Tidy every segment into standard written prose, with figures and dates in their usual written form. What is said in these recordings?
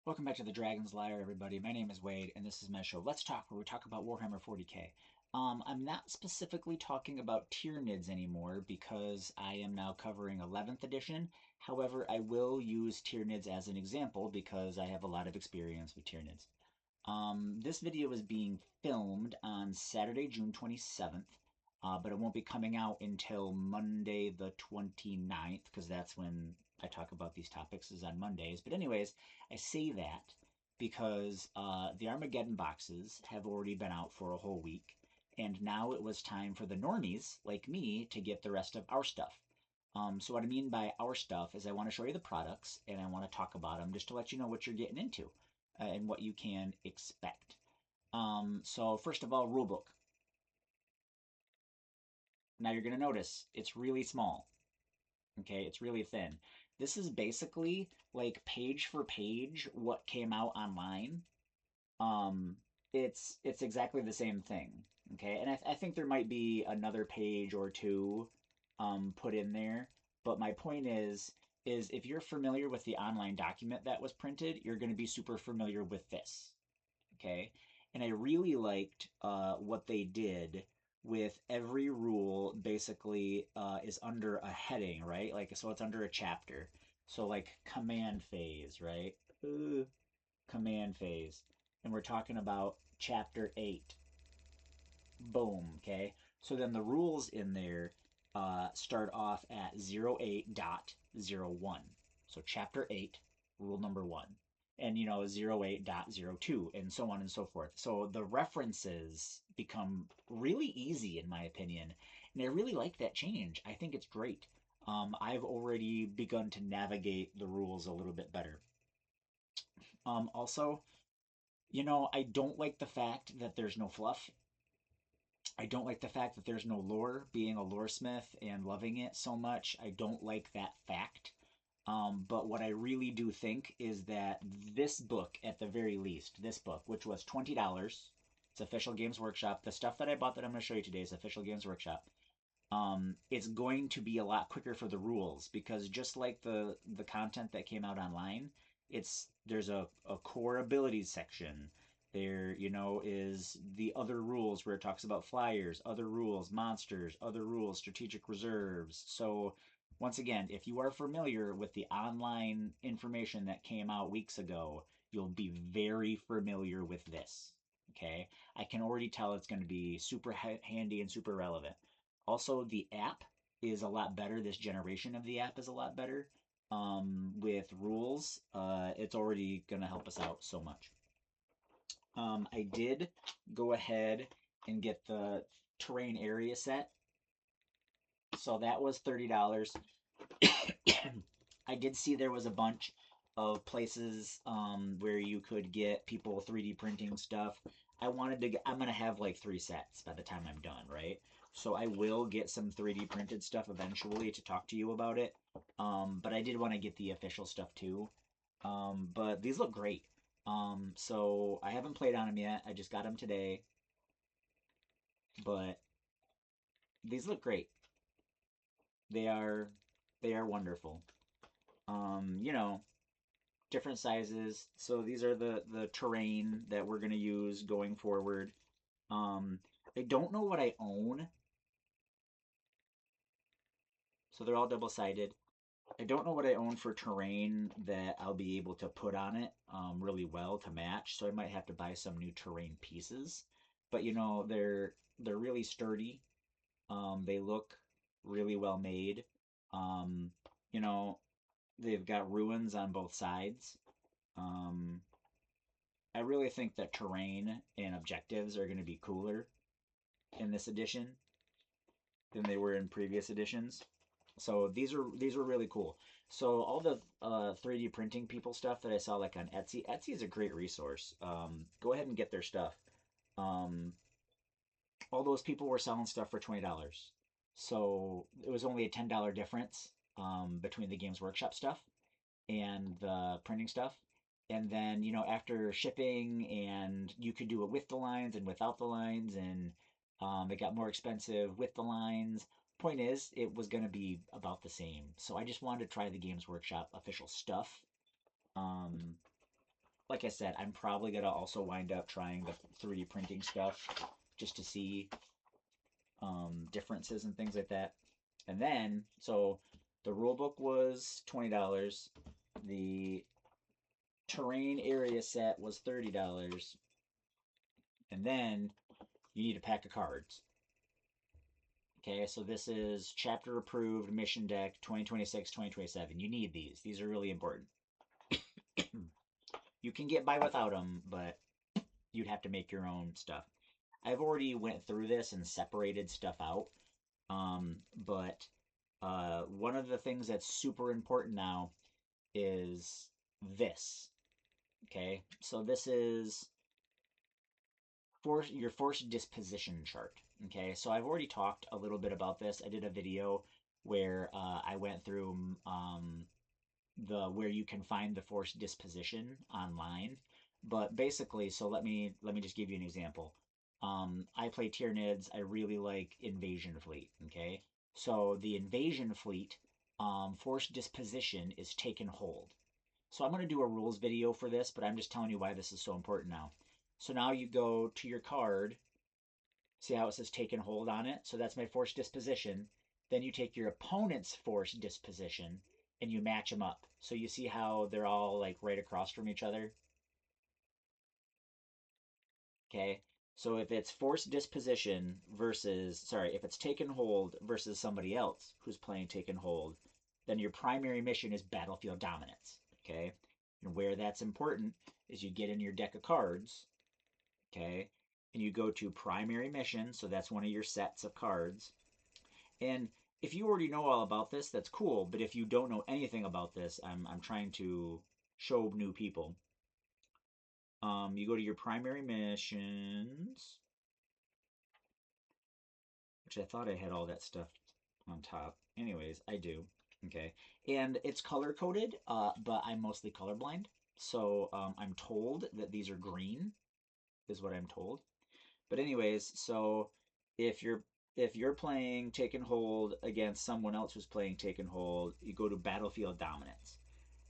Welcome back to the Dragon's Lair, everybody. My name is Wade, and this is my show, Let's Talk, where we talk about Warhammer 40k. I'm not specifically talking about Tyranids anymore because I am now covering 11th edition. However, I will use Tyranids as an example because I have a lot of experience with Tyranids. This video is being filmed on Saturday, June 27th, but it won't be coming out until Monday the 29th, because that's when I talk about these topics, is on Mondays. But anyways, I say that because the Armageddon boxes have already been out for a whole week, and now it was time for the normies, like me, to get the rest of our stuff. So what I mean by our stuff is I want to show you the products, and I want to talk about them just to let you know what you're getting into and what you can expect. So first of all, rulebook. Now you're going to notice it's really small. Okay, it's really thin. This is basically like page for page what came out online. Um, it's exactly the same thing. Okay, and I think there might be another page or two put in there. But my point is if you're familiar with the online document that was printed, you're going to be super familiar with this. Okay, and I really liked what they did with every rule basically is under a heading, right? Like, so it's under a chapter. So like command phase, right? Command phase. And we're talking about chapter 8. Boom, okay? So then the rules in there start off at 08.01. So chapter 8, rule number 1. And, 08.02, and so on and so forth. So the references become really easy, in my opinion. And I really like that change. I think it's great. I've already begun to navigate the rules a little bit better. Also, I don't like the fact that there's no fluff. I don't like the fact that there's no lore. Being a lore smith and loving it so much, I don't like that fact. But what I really do think is that this book, at the very least, this book, which was $20, it's official Games Workshop. The stuff that I bought that I'm going to show you today is official Games Workshop. It's going to be a lot quicker for the rules because just like the content that came out online, there's a core abilities section. There, is the other rules where it talks about flyers, other rules, monsters, other rules, strategic reserves. So once again, if you are familiar with the online information that came out weeks ago, you'll be very familiar with this. Okay, I can already tell it's going to be super handy and super relevant. Also, the app is a lot better. This generation of the app is a lot better. With rules, it's already going to help us out so much. I did go ahead and get the terrain area set. So that was $30. I did see there was a bunch of places where you could get people 3D printing stuff. I'm going to have like 3 sets by the time I'm done, right? So I will get some 3D printed stuff eventually to talk to you about it. But I did want to get the official stuff too. But these look great. So I haven't played on them yet. I just got them today. But these look great. They are they are wonderful. You know, different sizes. So these are the terrain that we're going to use going forward. Um, I don't know what I own, so they're all double-sided. I don't know what I own for terrain that I'll be able to put on it really well to match. So I might have to buy some new terrain pieces. But they're really sturdy. They look really well made. Um, you know, they've got ruins on both sides. Um, I really think that terrain and objectives are going to be cooler in this edition than they were in previous editions. So these are really cool. So all the 3D printing people stuff that I saw like on Etsy, Etsy is a great resource. Go ahead and get their stuff. Um, all those people were selling stuff for $20, so it was only a $10 difference between the Games Workshop stuff and the printing stuff. And then, after shipping, and you could do it with the lines and without the lines, and it got more expensive with the lines. Point is, it was going to be about the same. So I just wanted to try the Games Workshop official stuff. Um, like I said, I'm probably gonna also wind up trying the 3D printing stuff just to see differences and things like that. And then, so the rule book was $20. The terrain area set was $30. And then you need a pack of cards. Okay, so this is chapter approved mission deck 2026, 2027. You need these. These are really important. You can get by without them, but you'd have to make your own stuff. I've already went through this and separated stuff out. But one of the things that's super important now is this. Okay, so this is your force disposition chart. Okay, so I've already talked a little bit about this. I did a video where I went through the where you can find the force disposition online. But basically, so let me just give you an example. I play Tyranids. I really like Invasion Fleet. Okay, so the Invasion Fleet force disposition is taken hold. So I'm going to do a rules video for this, but I'm just telling you why this is so important now. So now you go to your card. See how it says taken hold on it? So that's my force disposition. Then you take your opponent's force disposition and you match them up. So you see how they're all like right across from each other? Okay. So if it's force disposition versus, sorry, if it's taken hold versus somebody else who's playing taken hold, then your primary mission is battlefield dominance. Okay. And where that's important is you get in your deck of cards, okay, and you go to primary mission. So that's one of your sets of cards. And if you already know all about this, that's cool. But if you don't know anything about this, I'm trying to show new people. You go to your primary missions, which I thought I had all that stuff on top. Anyways, I do. Okay, and it's color coded, but I'm mostly colorblind, so I'm told that these are green, is what I'm told. But anyways, so if you're if you're playing Taken Hold against someone else who's playing Taken Hold, you go to Battlefield Dominance,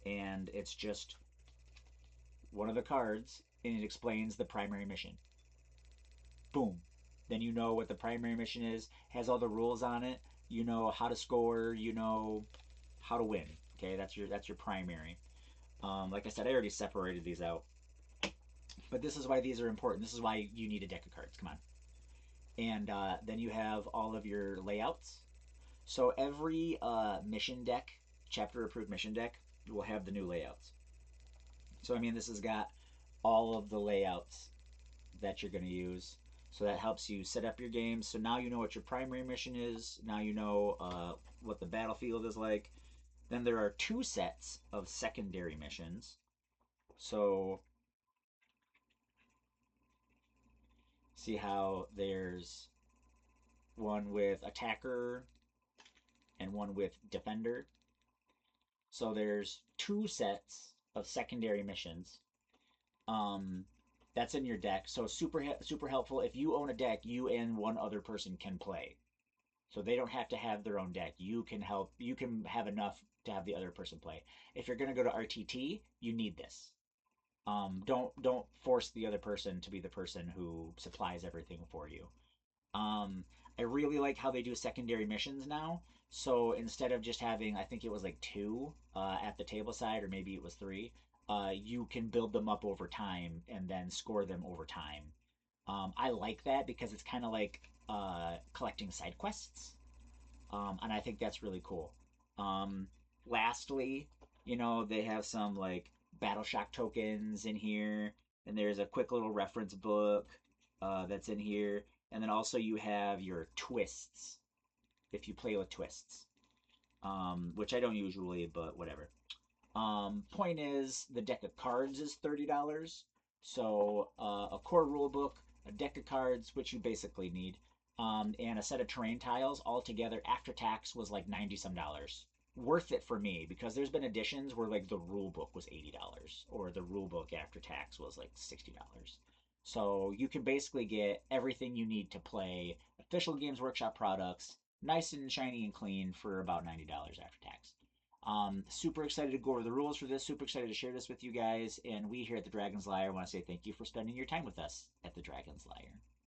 and it's just one of the cards, and it explains the primary mission. Boom. Then you know what the primary mission is, has all the rules on it. You know how to score. You know how to win. Okay, that's your primary. Like I said, I already separated these out, but this is why these are important. This is why you need a deck of cards. Come on. And then you have all of your layouts. So every mission deck, chapter approved mission deck, will have the new layouts. So I mean, this has got all of the layouts that you're going to use. So that helps you set up your games. So now you know what your primary mission is. Now you know what the battlefield is like. Then there are two sets of secondary missions. So see how there's one with attacker and one with defender. So there's two sets of secondary missions. Um, that's in your deck. So super helpful. If you own a deck, you and one other person can play. So they don't have to have their own deck. You can help. You can have enough to have the other person play. If you're gonna go to RTT, you need this. Don't force the other person to be the person who supplies everything for you. Um, I really like how they do secondary missions now. So instead of just having, I think it was like two at the table side, or maybe it was three, you can build them up over time and then score them over time. I like that because it's kind of like collecting side quests, and I think that's really cool. Um, Lastly, they have some like Battle Shock tokens in here, and there's a quick little reference book that's in here, and then also you have your twists if you play with twists, which I don't usually, but whatever. Point is, the deck of cards is $30. So a core rule book, a deck of cards, which you basically need, and a set of terrain tiles all together after tax was like 90 some dollars. Worth it for me because there's been editions where like the rule book was $80 or the rule book after tax was like $60. So you can basically get everything you need to play official Games Workshop products, nice and shiny and clean for about $90 after tax. Super excited to go over the rules for this. Super excited to share this with you guys. And we here at the Dragon's Lair want to say thank you for spending your time with us at the Dragon's Lair.